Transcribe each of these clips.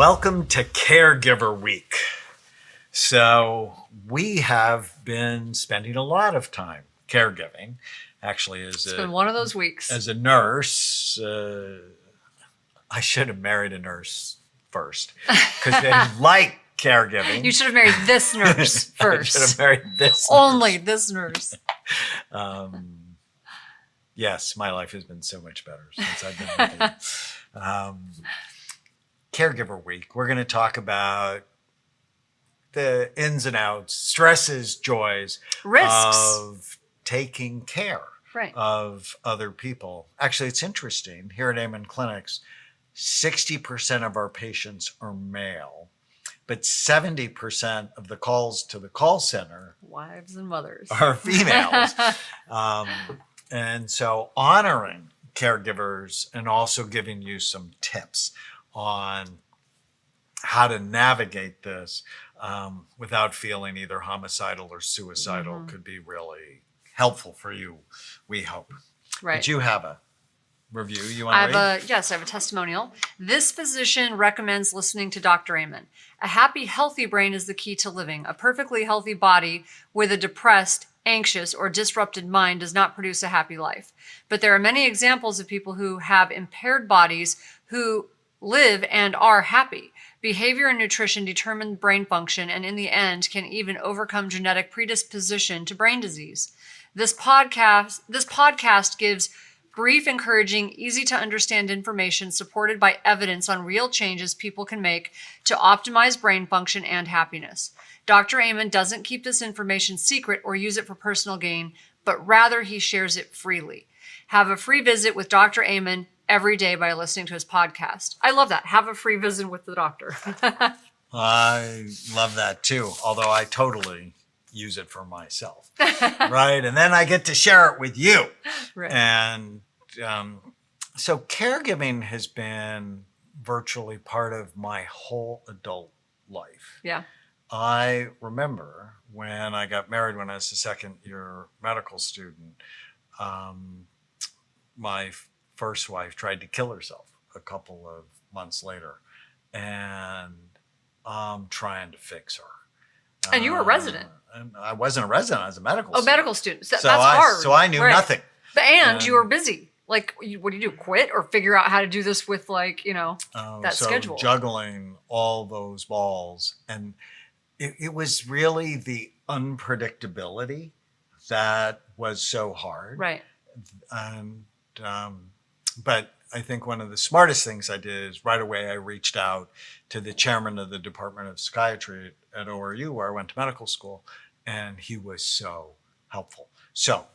Welcome to Caregiver Week. So we have been spending a lot of time caregiving. Actually, It's been one of those weeks. As a nurse, I should have married a nurse first because they didn't like caregiving. You should have married this nurse first. I should have married this Only nurse. this nurse. Yes, my life has been so much better since I've been with you. Caregiver Week, we're going to talk about the ins and outs, stresses, joys, Risks of taking care right. of other people. Actually, it's interesting. Here at Amen Clinics, 60% of our patients are male, but 70% of the calls to the call center, wives and mothers, are females. And so honoring caregivers and also giving you some tips on how to navigate this without feeling either homicidal or suicidal could be really helpful for you, we hope. Right. But you have a review you want to read? Yes, I have a testimonial. This physician recommends listening to Dr. Amen. A happy, healthy brain is the key to living. A perfectly healthy body with a depressed, anxious, or disrupted mind does not produce a happy life. But there are many examples of people who have impaired bodies who live and are happy. Behavior and nutrition determine brain function and in the end can even overcome genetic predisposition to brain disease. This podcast gives brief, encouraging, easy to understand information supported by evidence on real changes people can make to optimize brain function and happiness. Dr. Amen doesn't keep this information secret or use it for personal gain, but rather he shares it freely. Have a free visit with Dr. Amen every day by listening to his podcast. I love that. Have a free visit with the doctor. I love that too, although I totally use it for myself, right? And then I get to share it with you. Right. And so caregiving has been virtually part of my whole adult life. Yeah. I remember when I got married when I was a second-year medical student, my first wife tried to kill herself a couple of months later, and I'm trying to fix her. And you were a resident. And I wasn't a resident. I was a medical student. Medical student. That's I, hard. So I knew nothing. And you were busy. Like, what do you do? Quit or figure out how to do this with, like, that schedule? Juggling all those balls. And it was really the unpredictability that was so hard. Right. And but I think one of the smartest things I did is right away I reached out to the chairman of the Department of Psychiatry at ORU, where I went to medical school, and he was so helpful. So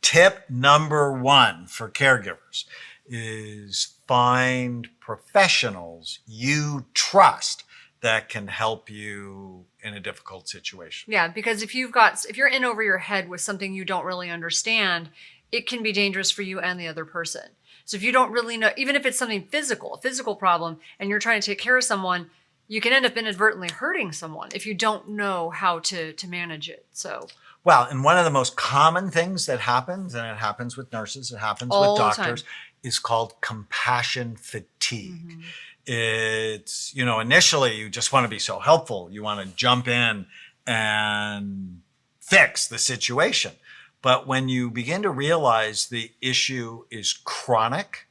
tip number one for caregivers is find professionals you trust that can help you in a difficult situation. Yeah, because if you're in over your head with something you don't really understand, it can be dangerous for you and the other person. So if you don't really know, even if it's something physical, a physical problem, and you're trying to take care of someone, you can end up inadvertently hurting someone if you don't know how to manage it. So, well, and one of the most common things that happens, and it happens with nurses, it happens all with doctors, is called compassion fatigue. Mm-hmm. It's, initially you just want to be so helpful. You want to jump in and fix the situation. But when you begin to realize the issue is chronic,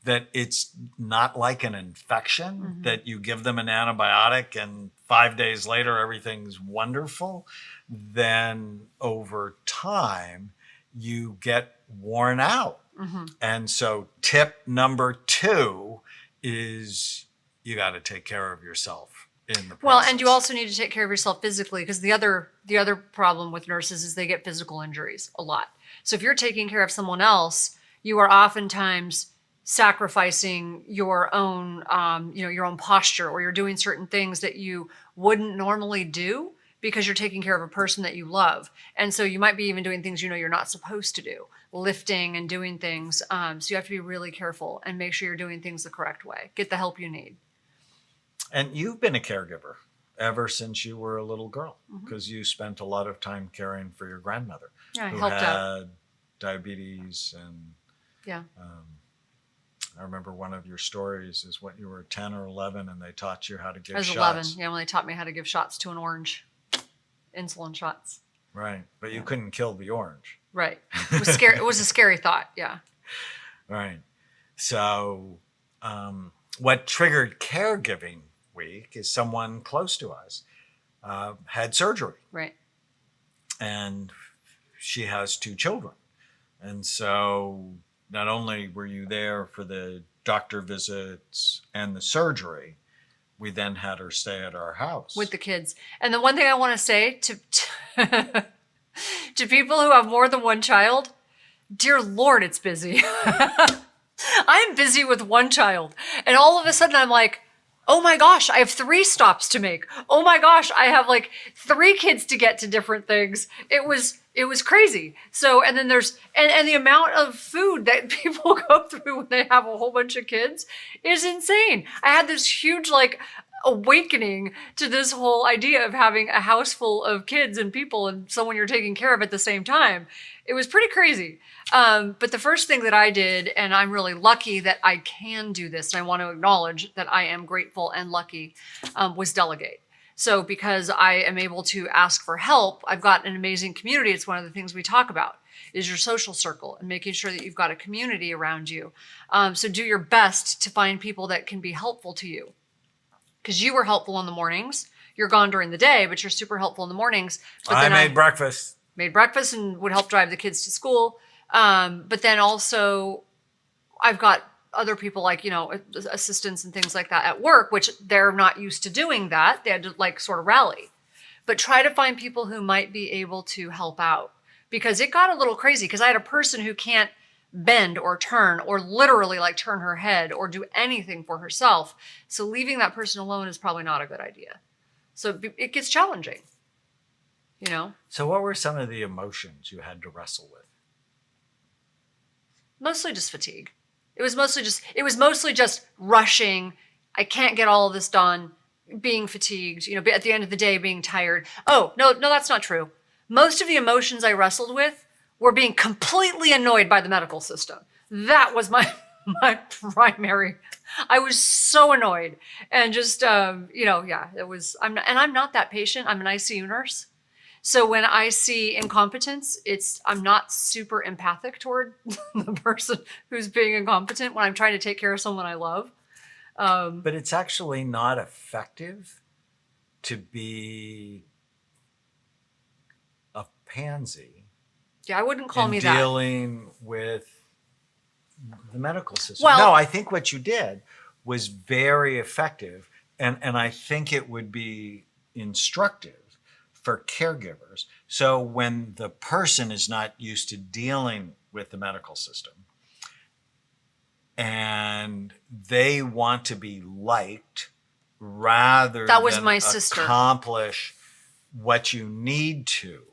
that it's not like an infection, that you give them an antibiotic and 5 days later everything's wonderful, then over time you get worn out. And so tip number 2 is you got to take care of yourself in the process. Well, and you also need to take care of yourself physically, because the other problem with nurses is they get physical injuries a lot. So if you're taking care of someone else, you are oftentimes sacrificing your own, your own posture, or you're doing certain things that you wouldn't normally do because you're taking care of a person that you love. And so you might be even doing things you're not supposed to do, lifting and doing things. So you have to be really careful and make sure you're doing things the correct way. Get the help you need. And you've been a caregiver ever since you were a little girl, because you spent a lot of time caring for your grandmother Yeah, I who helped had out. diabetes and Yeah. I remember one of your stories is when you were 10 or 11 and they taught you how to give I was shots. 11. Yeah, when they taught me how to give shots to an orange, insulin shots. Right. But you couldn't kill the orange. Right. It was scary. It was a scary thought. Yeah. Right. So what triggered Caregiving Week is someone close to us had surgery. Right. And she has 2 children. And so not only were you there for the doctor visits and the surgery, we then had her stay at our house. With the kids. And the one thing I want to say to to people who have more than one child, dear Lord, it's busy. I'm busy with one child. And all of a sudden I'm like, oh my gosh, I have 3 stops to make. Oh my gosh, I have like 3 kids to get to different things. It was crazy. So, and then there's, and the amount of food that people go through when they have a whole bunch of kids is insane. I had this huge like awakening to this whole idea of having a house full of kids and people and someone you're taking care of at the same time. It was pretty crazy. But the first thing that I did, and I'm really lucky that I can do this, and I want to acknowledge that I am grateful and lucky, was delegate. So because I am able to ask for help, I've got an amazing community. It's one of the things we talk about is your social circle and making sure that you've got a community around you. So do your best to find people that can be helpful to you. Because you were helpful in the mornings. You're gone during the day, but you're super helpful in the mornings. But I made breakfast. Made breakfast and would help drive the kids to school. But then also I've got other people like, you know, assistants and things like that at work, which they're not used to doing that. They had to like sort of rally. But try to find people who might be able to help out. Because it got a little crazy because I had a person who can't bend or turn or literally like turn her head or do anything for herself. So leaving that person alone is probably not a good idea. So it gets challenging, you know? So what were some of the emotions you had to wrestle with? Mostly just fatigue. It was mostly just rushing. I can't get all of this done, being fatigued, you know, at the end of the day, being tired. Oh, no, that's not true. Most of the emotions I wrestled with were being completely annoyed by the medical system. That was my primary. I was so annoyed and just, you know, yeah, it was, I'm not that patient. I'm an ICU nurse. So when I see incompetence, I'm not super empathic toward the person who's being incompetent when I'm trying to take care of someone I love. But it's actually not effective to be a pansy. Yeah, I wouldn't call me that. Dealing with the medical system. Well, no, I think what you did was very effective. And I think it would be instructive for caregivers. So when the person is not used to dealing with the medical system and they want to be liked rather that was than my sister. Accomplish what you need to.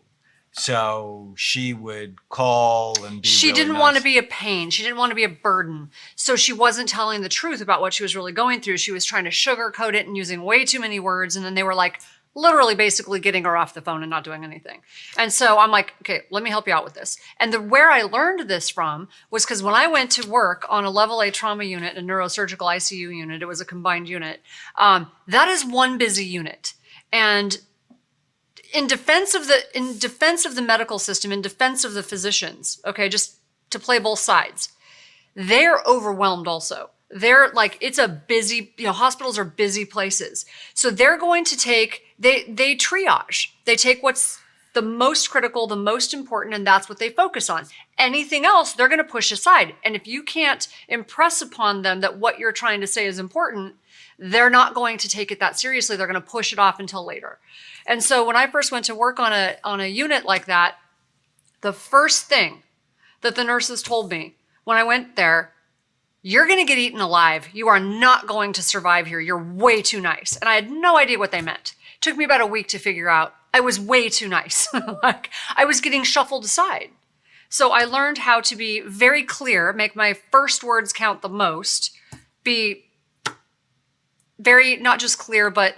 So she would call and be She really didn't nice. want to be a pain. She didn't want to be a burden. So she wasn't telling the truth about what she was really going through. She was trying to sugarcoat it and using way too many words. And then they were like literally basically getting her off the phone and not doing anything. And so I'm like, okay, let me help you out with this. And where I learned this from was because when I went to work on a level A trauma unit, a neurosurgical ICU unit, it was a combined unit. That is one busy unit. And in defense of the medical system, in defense of the physicians, okay, just to play both sides, they're overwhelmed also. They're like, it's a busy, you know, hospitals are busy places. So they're going to they triage. They take what's the most critical, the most important, and that's what they focus on. Anything else, they're going to push aside. And if you can't impress upon them that what you're trying to say is important, they're not going to take it that seriously. They're going to push it off until later. And so when I first went to work on a unit like that, the first thing that the nurses told me when I went there, you're going to get eaten alive. You are not going to survive here. You're way too nice. And I had no idea what they meant. It took me about a week to figure out I was way too nice. Like I was getting shuffled aside. So I learned how to be very clear, make my first words count the most, be very, not just clear, but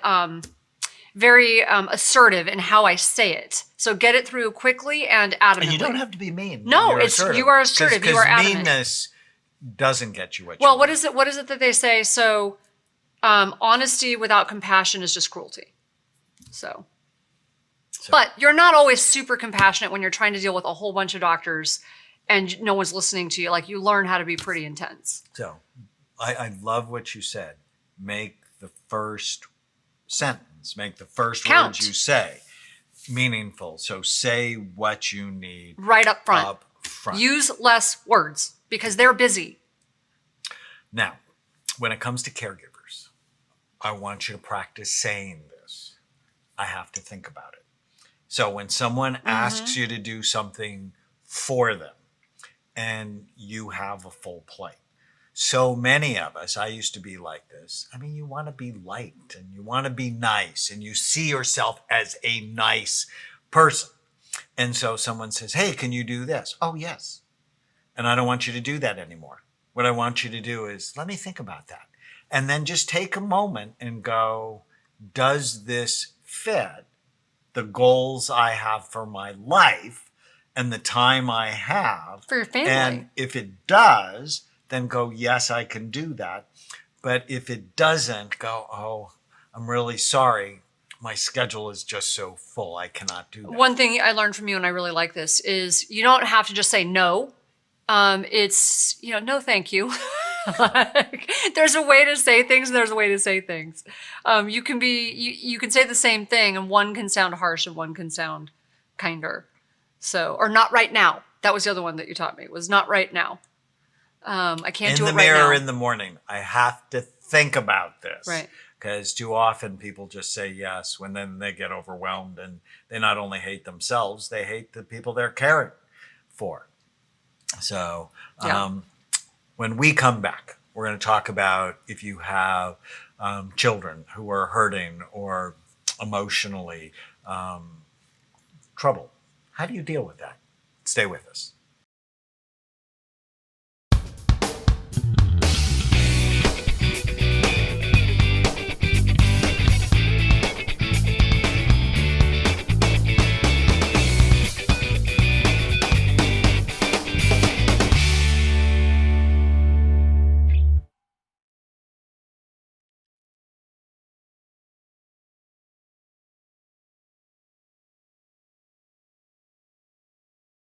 very assertive in how I say it. So get it through quickly and adamantly. And you don't have to be mean. No, you are assertive. You are adamant. Meanness doesn't get you what you Well, want. what is it that they say? So, honesty without compassion is just cruelty. So, but you're not always super compassionate when you're trying to deal with a whole bunch of doctors and no one's listening to you. Like, you learn how to be pretty intense. So I love what you said. Make the first sentence, make the first Count. words you say meaningful. So say what you need Right up front. up front. Use less words because they're busy. Now, when it comes to caregivers, I want you to practice saying this. I have to think about it. So when someone asks you to do something for them and you have a full plate, so many of us, I used to be like this. I mean, you want to be liked and you want to be nice and you see yourself as a nice person. And so someone says, hey, can you do this? Oh, yes. And I don't want you to do that anymore. What I want you to do is, let me think about that. And then just take a moment and go, does this fit the goals I have for my life and the time I have? For your family. And if it does, then go, yes, I can do that. But if it doesn't, go, oh, I'm really sorry. My schedule is just so full. I cannot do that. One thing I learned from you, and I really like this, is you don't have to just say no. It's, no, thank you. Like, there's a way to say things, and there's a way to say things. You can say the same thing, and one can sound harsh and one can sound kinder. So, or not right now. That was the other one that you taught me, was not right now. I can't do it right now. In the mirror in the morning, I have to think about this. Right. Because too often people just say yes when then they get overwhelmed and they not only hate themselves, they hate the people they're caring for. So when we come back, we're going to talk about if you have children who are hurting or emotionally troubled. How do you deal with that? Stay with us.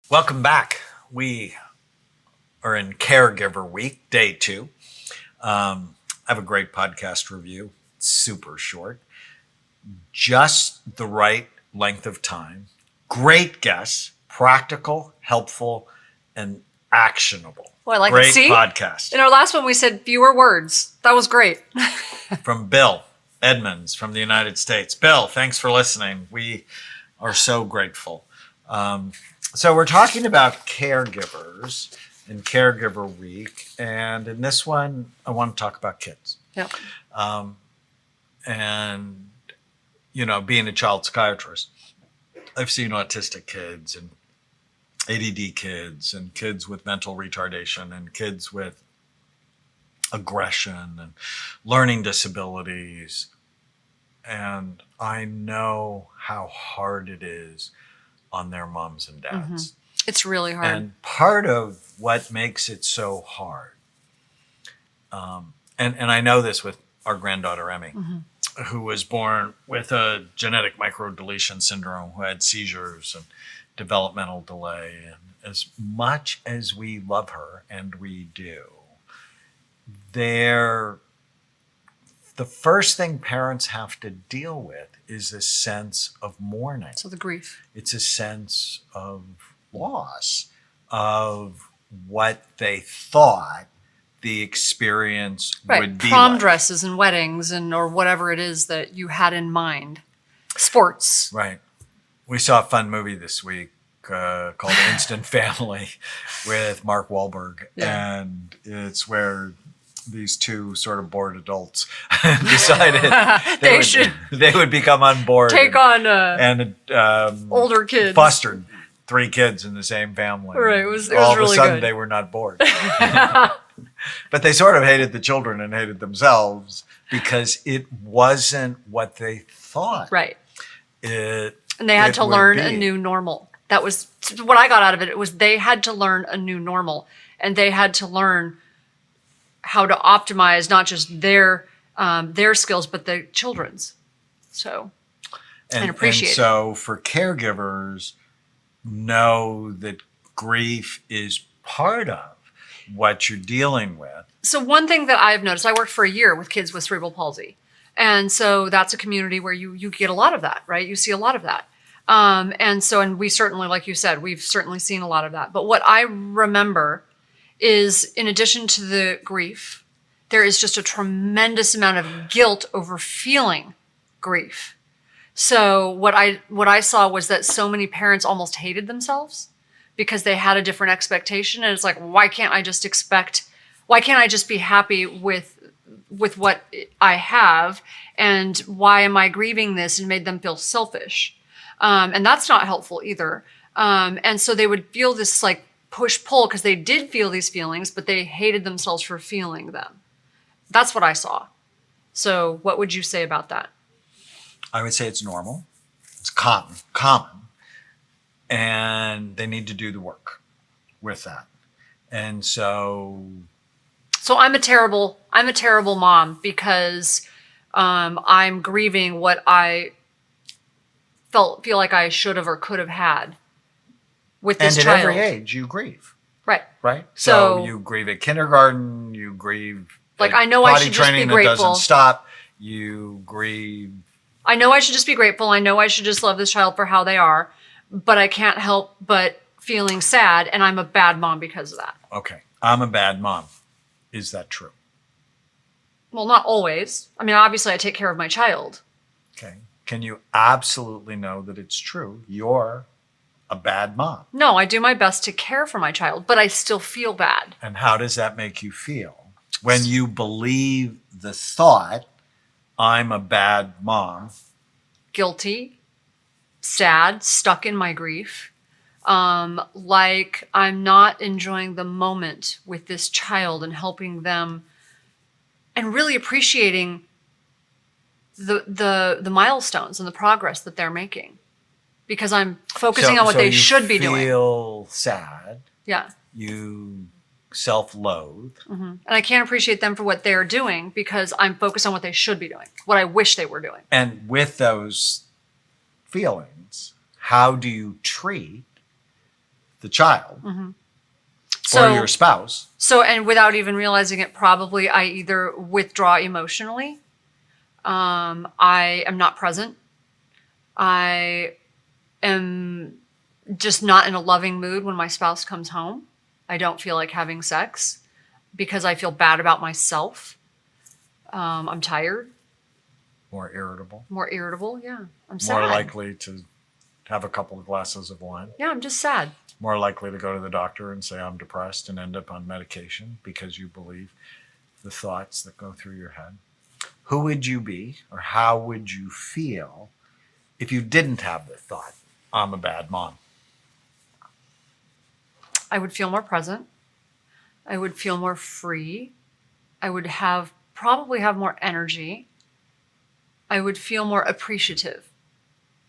Welcome back. We are in Caregiver Week, day 2. I have a great podcast review. It's super short. Just the right length of time. Great guests. Practical, helpful, and actionable. Well, I like great it. See? Podcast. In our last one, we said fewer words. That was great. From Bill Edmonds from the United States. Bill, thanks for listening. We are so grateful. So we're talking about caregivers in Caregiver Week. And in this one, I want to talk about kids. Yep. And, being a child psychiatrist, I've seen autistic kids and ADD kids and kids with mental retardation and kids with aggression and learning disabilities. And I know how hard it is on their moms and dads. It's really hard. And part of what makes it so hard, and I know this with our granddaughter, Emmy, who was born with a genetic microdeletion syndrome, who had seizures and developmental delay. And as much as we love her, and we do, the first thing parents have to deal with is a sense of mourning. So the grief. It's a sense of loss of what they thought the experience would be Prom like. dresses and weddings or whatever it is that you had in mind. Sports. Right. We saw a fun movie this week called Instant Family with Mark Wahlberg. Yeah. And it's where these two sort of bored adults decided they would become on board. Take on older kids. Fostered 3 kids in the same family. Right. It was All of really a sudden good. they were not bored. But they sort of hated the children and hated themselves because it wasn't what they thought. Right. And they had to learn a new normal. That was what I got out of it. It was they had to learn a new normal, and they had to learn how to optimize not just their skills, but the children's. So, and appreciate and so for caregivers, know that grief is part of what you're dealing with. So one thing that I've noticed, I worked for a year with kids with cerebral palsy. And so that's a community where you get a lot of that, right? You see a lot of that. And we certainly, like you said, we've certainly seen a lot of that. But what I remember is, in addition to the grief, there is just a tremendous amount of guilt over feeling grief. So what I saw was that so many parents almost hated themselves because they had a different expectation. And it's like, why can't I just be happy with what I have? And why am I grieving this? And made them feel selfish. And that's not helpful either. And so they would feel this like push-pull because they did feel these feelings, but they hated themselves for feeling them. That's what I saw. So what would you say about that? I would say it's normal. It's common. And they need to do the work with that. And so I'm a terrible mom because I'm grieving what I feel like I should have or could have had with this child. And at every age, you grieve. Right. Right? So you grieve at kindergarten, you grieve like at I know I potty should just be training that grateful. doesn't stop. You grieve. I know I should just be grateful. I know I should just love this child for how they are, but I can't help but feeling sad, and I'm a bad mom because of that. Okay. I'm a bad mom. Is that true? Well, not always. I mean, obviously I take care of my child. Okay. Can you absolutely know that it's true? You're a bad mom. No, I do my best to care for my child, but I still feel bad. And how does that make you feel? When you believe the thought, I'm a bad mom. Guilty, sad, stuck in my grief. Like I'm not enjoying the moment with this child and helping them and really appreciating the milestones and the progress that they're making because I'm focusing on what they should be doing. You feel sad. Yeah. You self-loathe. Mm-hmm. And I can't appreciate them for what they're doing because I'm focused on what they should be doing, what I wish they were doing. And with those feelings, how do you treat the child or your spouse? So, and without even realizing it, probably I either withdraw emotionally. I am not present. I am just not in a loving mood when my spouse comes home. I don't feel like having sex because I feel bad about myself. I'm tired. More irritable. Yeah. I'm sad. More likely to have a couple of glasses of wine. Yeah, I'm just sad. More likely to go to the doctor and say I'm depressed and end up on medication because you believe the thoughts that go through your head. Who would you be or how would you feel if you didn't have the thought, I'm a bad mom? I would feel more present. I would feel more free. I would probably have more energy. I would feel more appreciative.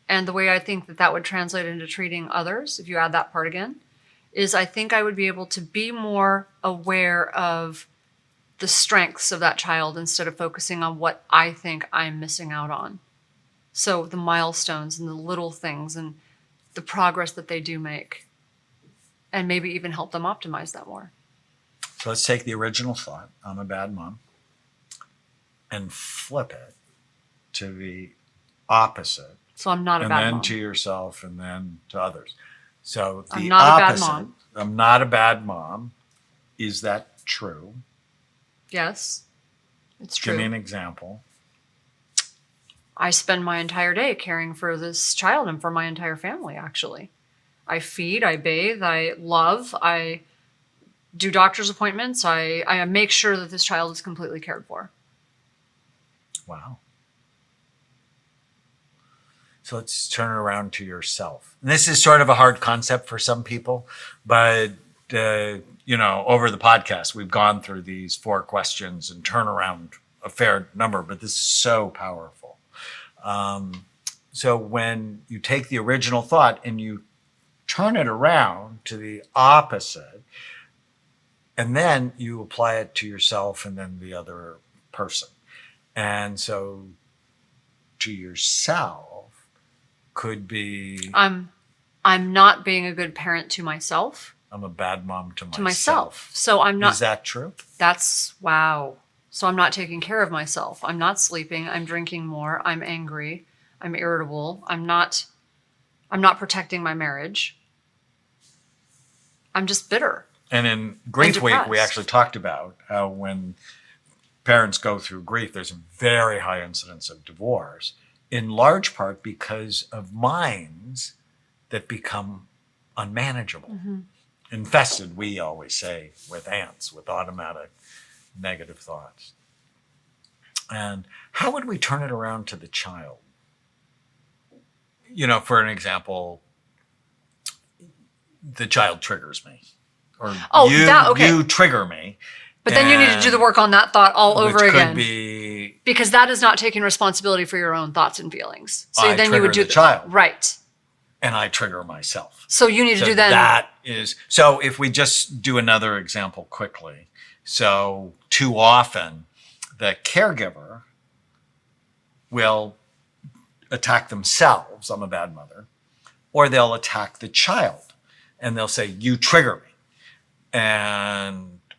And the way I think that would translate into treating others, if you add that part again, is I think I would be able to be more aware of the strengths of that child instead of focusing on what I think I'm missing out on. So the milestones and the little things and the progress that they do make, and maybe even help them optimize that more. So let's take the original thought, I'm a bad mom, and flip it to the opposite. So I'm not a bad mom. And then to yourself and then to others. So the I'm not opposite, a bad mom. I'm not a bad mom. Is that true? Yes, it's true. Give me an example. I spend my entire day caring for this child and for my entire family, actually. I feed, I bathe, I love, I do doctor's appointments. I make sure that this child is completely cared for. Wow. So let's turn it around to yourself. And this is sort of a hard concept for some people, but over the podcast, we've gone through these 4 questions and turn around a fair number, but this is so powerful. So when you take the original thought and you turn it around to the opposite, And then you apply it to yourself and then the other person. And so to yourself could be, I'm not being a good parent to myself. I'm a bad mom to myself. So I'm not. Is that true? That's wow. So I'm not taking care of myself. I'm not sleeping. I'm drinking more. I'm angry. I'm irritable. I'm not protecting my marriage. I'm just bitter. And in Grief Week, we depressed. actually talked about how when parents go through grief, there's a very high incidence of divorce, in large part because of minds that become unmanageable. Mm-hmm. Infested, we always say, with ants, with automatic negative thoughts. And how would we turn it around to the child? You know, for an example, the child triggers me. Or you trigger me. But then you need to do the work on that thought all over again. Because that is not taking responsibility for your own thoughts and feelings. So then you would do the child. Right. And I trigger myself. So you need to do that. That is, so if we just do another example quickly. So too often the caregiver will attack themselves, I'm a bad mother, or they'll attack the child and they'll say, you trigger me,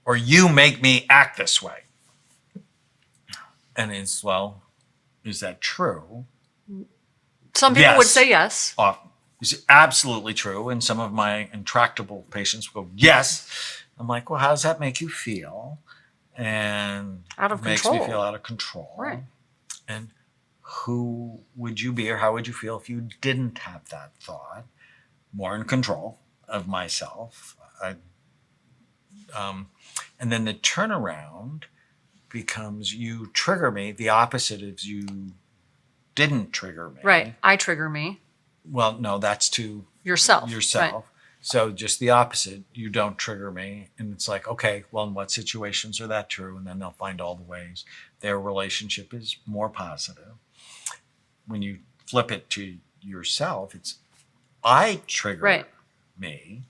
or you make me act this way. And it's, well, is that true? Some people would say yes. Is absolutely true. And some of my intractable patients will go, yes. I'm like, well, how does that make you feel? And out of makes control. me feel out of control. Right. And who would you be, or how would you feel if you didn't have that thought? More in control of myself. And then the turnaround becomes, you trigger me. The opposite is you didn't trigger me. Right. I trigger me. Well, no, that's to yourself. Yourself. Right. So just the opposite. You don't trigger me. And it's like, okay, well, in what situations are that true? And then they'll find all the ways their relationship is more positive. When you flip it to yourself, it's I trigger me.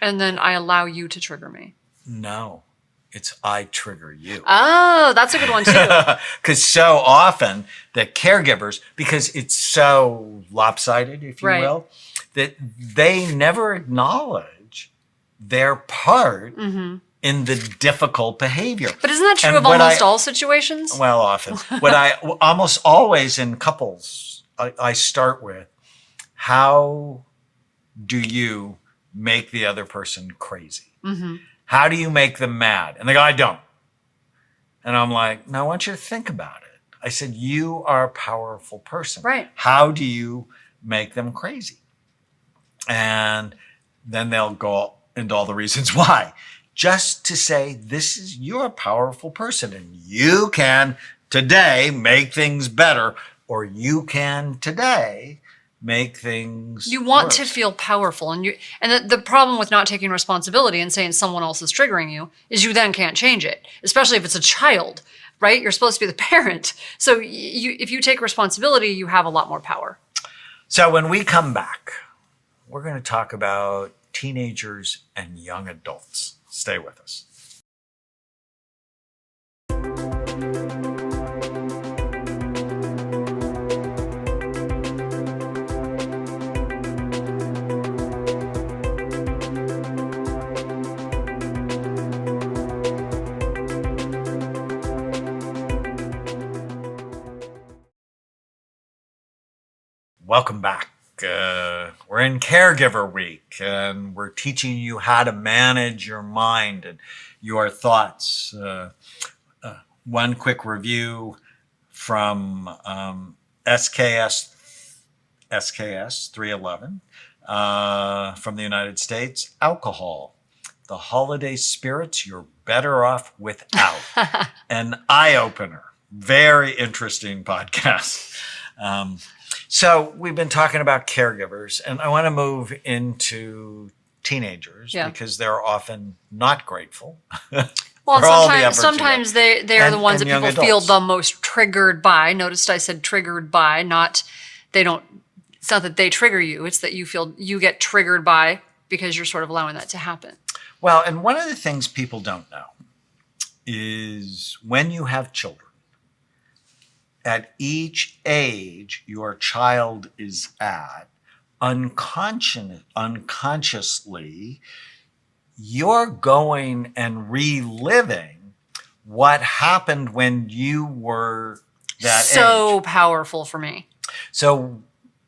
And then I allow you to trigger me. No, it's I trigger you. Oh, that's a good one too. Because so often the caregivers, because it's so lopsided, if you will, that they never acknowledge their part in the difficult behavior. But isn't that true of almost all situations? Well, often. What I almost always in couples, I start with, how do you make the other person crazy? Mm-hmm. How do you make them mad? And they go, I don't. And I'm like, no, I want you to think about it. I said, you are a powerful person. Right. How do you make them crazy? And then they'll go into all the reasons why. Just to say, you're a powerful person and you can today make things better, or you can today make things You want worse. to feel powerful, and the problem with not taking responsibility and saying someone else is triggering you is you then can't change it, especially if it's a child, right? You're supposed to be the parent. So if you take responsibility, you have a lot more power. So when we come back, we're going to talk about teenagers and young adults. Stay with us. Welcome back. We're in Caregiver Week, and we're teaching you how to manage your mind and your thoughts. One quick review from SKS 311 from the United States. Alcohol, the holiday spirits you're better off without. An eye-opener. Very interesting podcast. So we've been talking about caregivers, and I want to move into teenagers because they're often not grateful. Well, sometimes they are the ones that people feel the most triggered by. Notice I said triggered by, it's not that they trigger you. It's that you get triggered by because you're sort of allowing that to happen. Well, and one of the things people don't know is when you have children, at each age your child is at, unconsciously, you're going and reliving what happened when you were that So age. powerful for me. So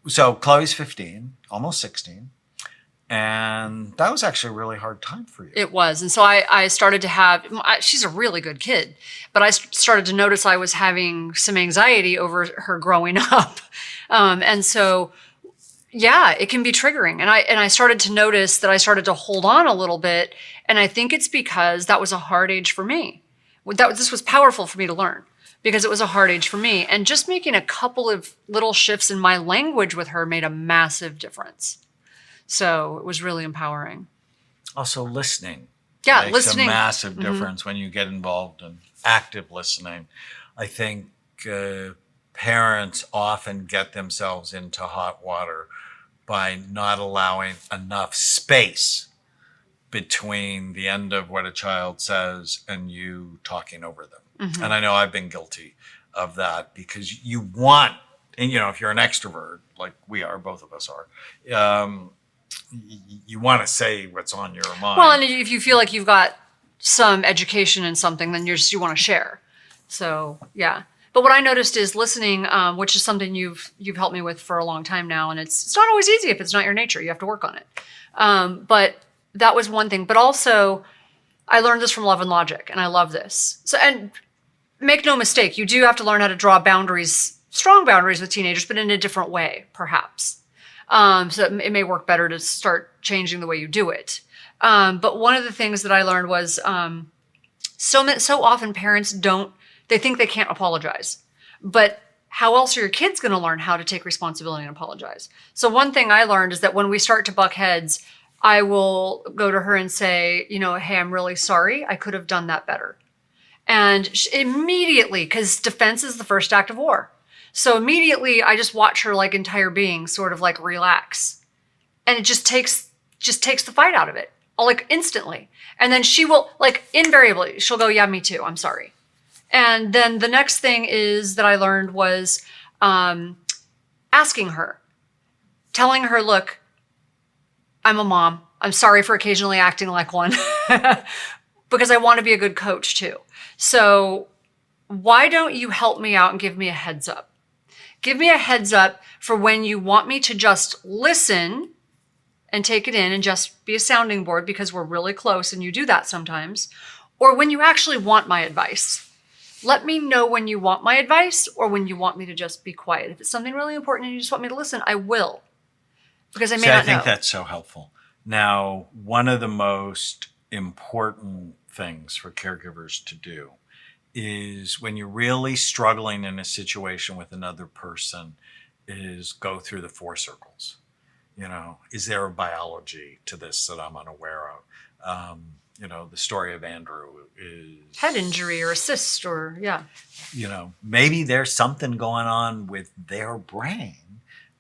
Chloe's 15, almost 16. And that was actually a really hard time for you. It was. And so I started to have, she's a really good kid, but I started to notice I was having some anxiety over her growing up. And so, yeah, it can be triggering. And I started to notice that I started to hold on a little bit. And I think it's because that was a hard age for me. This was powerful for me to learn because it was a hard age for me. And just making a couple of little shifts in my language with her made a massive difference. So it was really empowering. Also, listening. Yeah, makes listening. a massive difference when you get involved in active listening. I think parents often get themselves into hot water by not allowing enough space between the end of what a child says and you talking over them. And I know I've been guilty of that because you want, and if you're an extrovert, like we are, both of us are, you want to say what's on your mind. Well, and if you feel like you've got some education in something, then you want to share. So, yeah. But what I noticed is listening, which is something you've helped me with for a long time now, and it's not always easy if it's not your nature. You have to work on it. But that was one thing. But also, I learned this from Love and Logic, and I love this. So, and make no mistake, you do have to learn how to draw boundaries, strong boundaries with teenagers, but in a different way, perhaps. So it may work better to start changing the way you do it. But one of the things that I learned was so often parents they think they can't apologize. But how else are your kids going to learn how to take responsibility and apologize? So one thing I learned is that when we start to buck heads, I will go to her and say, hey, I'm really sorry. I could have done that better. And immediately, because defense is the first act of war. So immediately I just watch her entire being sort of relax. And it just takes the fight out of it. Instantly. And then she will invariably, she'll go, yeah, me too. I'm sorry. And then the next thing is that I learned was asking her, telling her, look, I'm a mom. I'm sorry for occasionally acting like one because I want to be a good coach too. So why don't you help me out and give me a heads up? Give me a heads up for when you want me to just listen and take it in and just be a sounding board because we're really close and you do that sometimes, or when you actually want my advice. Let me know when you want my advice or when you want me to just be quiet. If it's something really important and you just want me to listen, I will, because I may not know. I think that's so helpful. Now, one of the most important things for caregivers to do is when you're really struggling in a situation with another person is go through the 4 circles. Is there a biology to this that I'm unaware of? The story of Andrew is head injury or a cyst or, yeah. Maybe there's something going on with their brain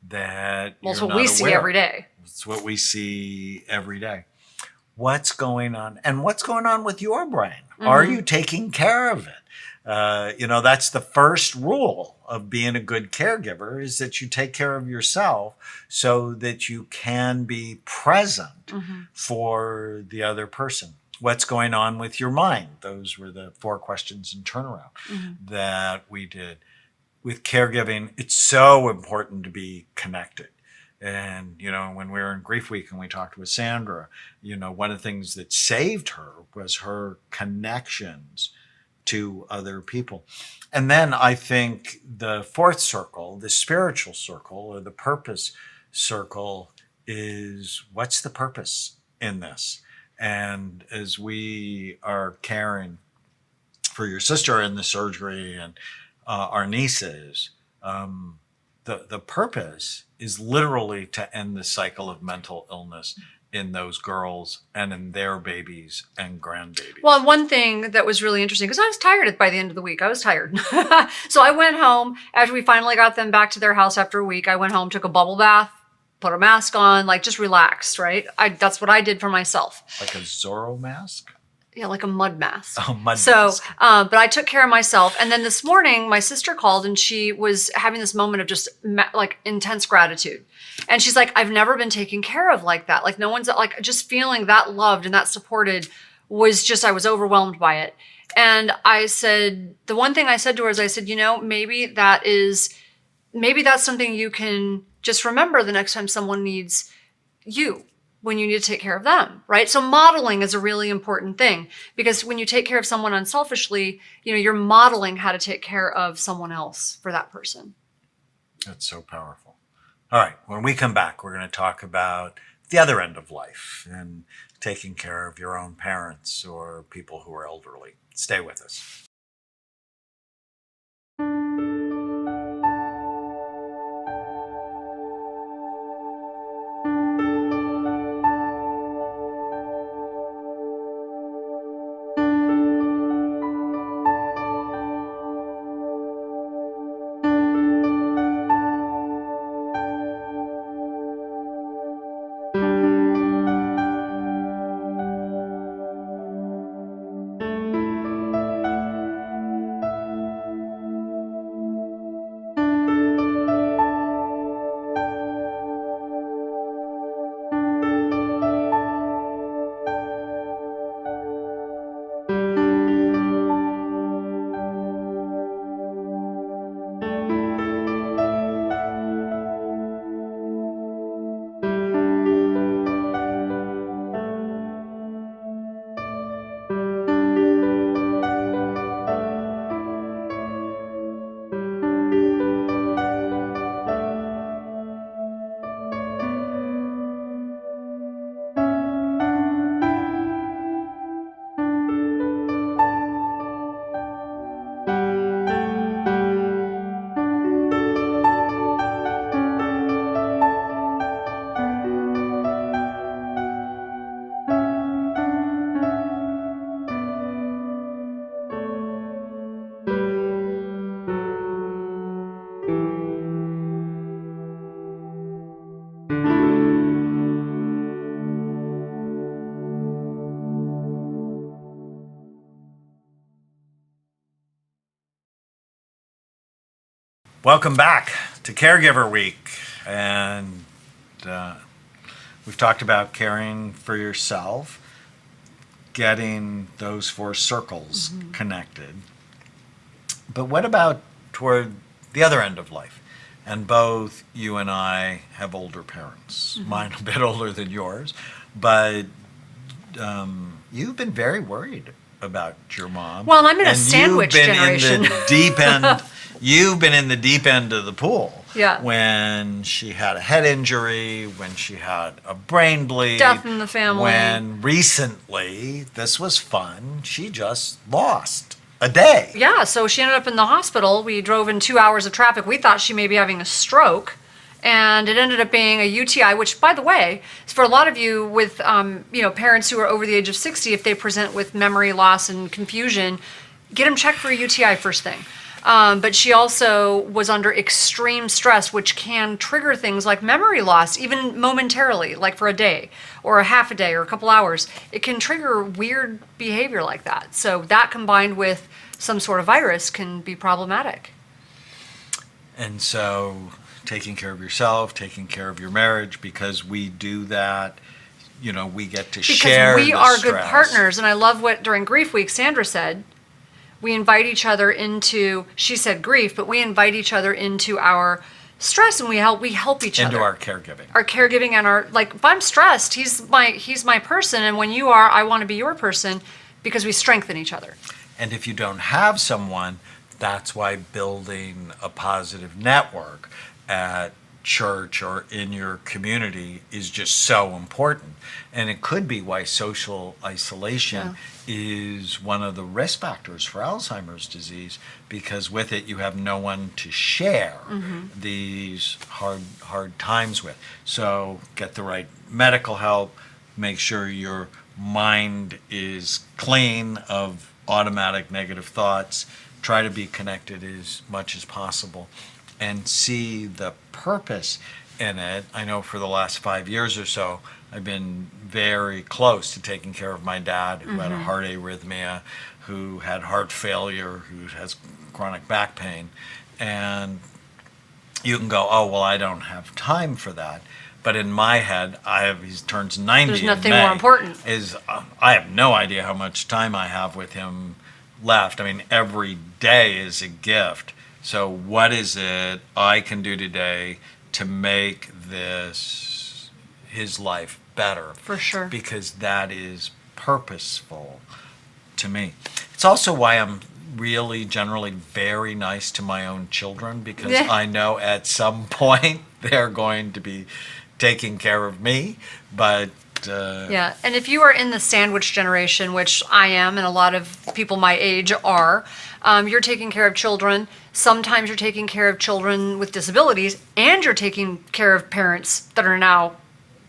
that well, it's you're what not we see aware every day. It's what we see every day. What's going on? And what's going on with your brain? Are you taking care of it? That's the first rule of being a good caregiver is that you take care of yourself so that you can be present for the other person. What's going on with your mind? Those were the 4 questions in turnaround that we did. With caregiving, it's so important to be connected. And, when we were in Grief Week and we talked with Sandra, one of the things that saved her was her connections to other people. And then I think the 4th circle, the spiritual circle or the purpose circle is what's the purpose in this? And as we are caring for your sister in the surgery and our nieces, the purpose is literally to end the cycle of mental illness in those girls and in their babies and grandbabies. Well, one thing that was really interesting, because I was tired by the end of the week. I was tired. So I went home after we finally got them back to their house after a week. I went home, took a bubble bath, put a mask on, like just relaxed, right? That's what I did for myself. Like a Zorro mask? Yeah, like a mud mask. Oh, mud So, mask. but I took care of myself. And then this morning, my sister called and she was having this moment of just like intense gratitude. And she's like, I've never been taken care of like that. Like no one's like just feeling that loved and that supported was just, I was overwhelmed by it. And I said, the one thing I said to her is I said, maybe that's something you can just remember the next time someone needs you, when you need to take care of them, right? So modeling is a really important thing because when you take care of someone unselfishly, you're modeling how to take care of someone else for that person. That's so powerful. All right, when we come back, we're going to talk about the other end of life and taking care of your own parents or people who are elderly. Stay with us. Welcome back to Caregiver Week. And we've talked about caring for yourself, getting those 4 circles connected. But what about toward the other end of life? And both you and I have older parents, mine a bit older than yours, but you've been very worried about your mom. Well, I'm in a sandwich generation. You've been in the deep end of the pool. Yeah. When she had a head injury, when she had a brain bleed. Death in the family. When recently, this was fun, she just lost a day. Yeah, so she ended up in the hospital. We drove in 2 hours of traffic. We thought she may be having a stroke. And it ended up being a UTI, which, by the way, is for a lot of you with, parents who are over the age of 60, if they present with memory loss and confusion, get them checked for a UTI first thing. But she also was under extreme stress, which can trigger things like memory loss, even momentarily, like for a day or a half a day or a couple hours. It can trigger weird behavior like that. So that combined with some sort of virus can be problematic. And so taking care of yourself, taking care of your marriage, because we do that, we get to share the stress. Because we are good partners. And I love what during Grief Week, Sandra said, we invite each other into, she said grief, but we invite each other into our stress and we help each other. Into our caregiving. Our caregiving and if I'm stressed, he's my person. And when you are, I want to be your person because we strengthen each other. And if you don't have someone, that's why building a positive network at church or in your community is just so important. And it could be why social isolation is one of the risk factors for Alzheimer's disease, because with it you have no one to share these hard times with. So get the right medical help, make sure your mind is clean of automatic negative thoughts, try to be connected as much as possible. and see the purpose in it. I know for the last 5 years or so, I've been very close to taking care of my dad, who had a heart arrhythmia, who had heart failure, who has chronic back pain. And you can go, oh, well, I don't have time for that. But in my head, he turns 90 There's in nothing May, more important. I have no idea how much time I have with him left. I mean, every day is a gift. So what is it I can do today to make his life better? For sure. Because that is purposeful to me. It's also why I'm really generally very nice to my own children, because Yeah. I know at some point they're going to be taking care of me. But Yeah, and if you are in the sandwich generation, which I am, and a lot of people my age are, you're taking care of children. Sometimes you're taking care of children with disabilities, and you're taking care of parents that are now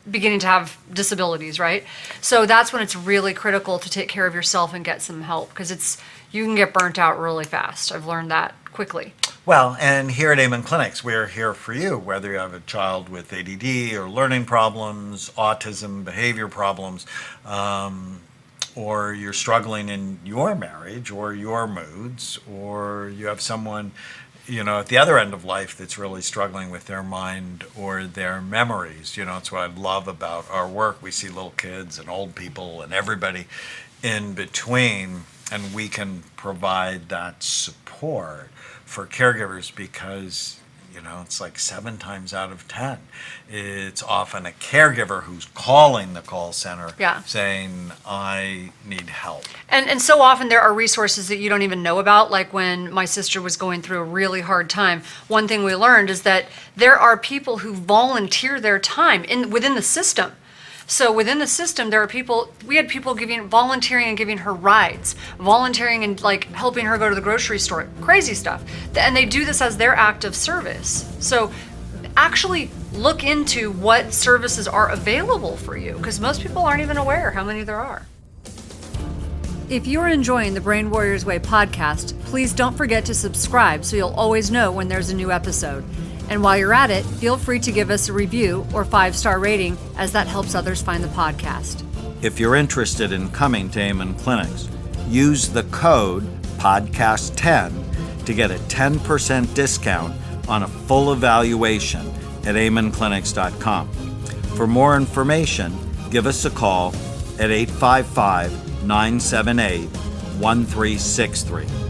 beginning to have disabilities, right? So that's when it's really critical to take care of yourself and get some help, because you can get burnt out really fast. I've learned that quickly. well, and here at Amen Clinics, we're here for you, whether you have a child with ADD or learning problems, autism, behavior problems, or you're struggling in your marriage or your moods, or you have someone, at the other end of life that's really struggling with their mind or their memories. It's what I love about our work. We see little kids and old people and everybody in between, and we can provide that support for caregivers, because it's like 7 times out of 10 it's often a caregiver who's calling the call center, Yeah. saying, I need help. And so often there are resources that you don't even know about. Like when my sister was going through a really hard time, one thing we learned is that there are people who volunteer their time within the system. So within the system, we had people volunteering and giving her rides, volunteering and helping her go to the grocery store, crazy stuff. And they do this as their act of service. So actually look into what services are available for you, because most people aren't even aware how many there are. If you're enjoying the Brain Warriors Way podcast, please don't forget to subscribe so you'll always know when there's a new episode. And while you're at it, feel free to give us a review or 5-star rating, as that helps others find the podcast. If you're interested in coming to Amen Clinics, use the code PODCAST10 to get a 10% discount on a full evaluation at amenclinics.com. For more information, give us a call at 855-978-1363.